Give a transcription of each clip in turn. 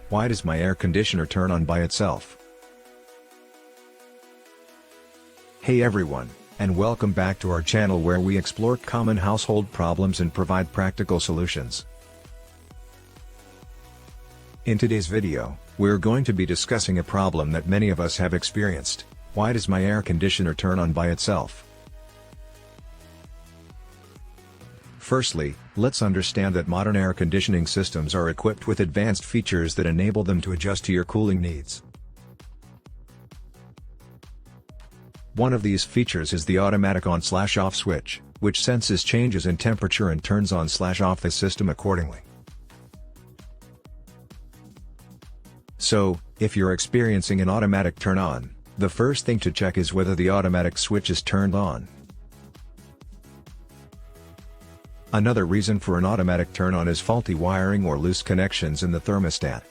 Why does my air conditioner turn on by itself? Hey everyone, and welcome back to our channel where we explore common household problems and provide practical solutions. In today's video, we're going to be discussing a problem that many of us have experienced. Why does my air conditioner turn on by itself? Firstly, let's understand that modern air conditioning systems are equipped with advanced features that enable them to adjust to your cooling needs. One of these features is the automatic on/off switch, which senses changes in temperature and turns on/off the system accordingly. So, if you're experiencing an automatic turn on, the first thing to check is whether the automatic switch is turned on. Another reason for an automatic turn-on is faulty wiring or loose connections in the thermostat.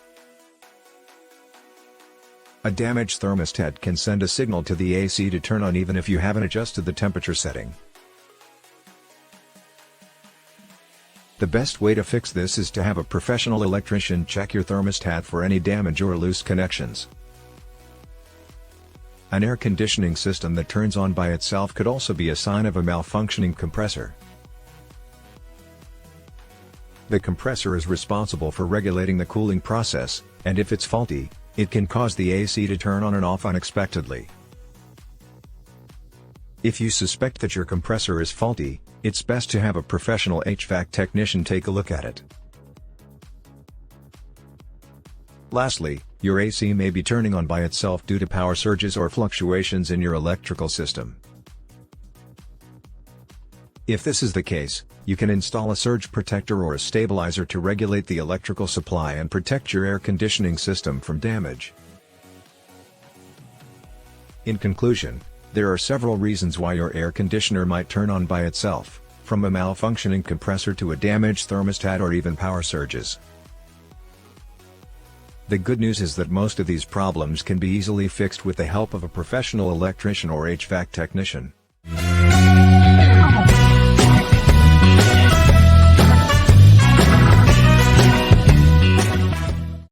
A damaged thermostat can send a signal to the AC to turn on even if you haven't adjusted the temperature setting. The best way to fix this is to have a professional electrician check your thermostat for any damage or loose connections. An air conditioning system that turns on by itself could also be a sign of a malfunctioning compressor. The compressor is responsible for regulating the cooling process, and if it's faulty, it can cause the AC to turn on and off unexpectedly. If you suspect that your compressor is faulty, it's best to have a professional HVAC technician take a look at it. Lastly, your AC may be turning on by itself due to power surges or fluctuations in your electrical system. If this is the case, you can install a surge protector or a stabilizer to regulate the electrical supply and protect your air conditioning system from damage. In conclusion, there are several reasons why your air conditioner might turn on by itself, from a malfunctioning compressor to a damaged thermostat or even power surges. The good news is that most of these problems can be easily fixed with the help of a professional electrician or HVAC technician.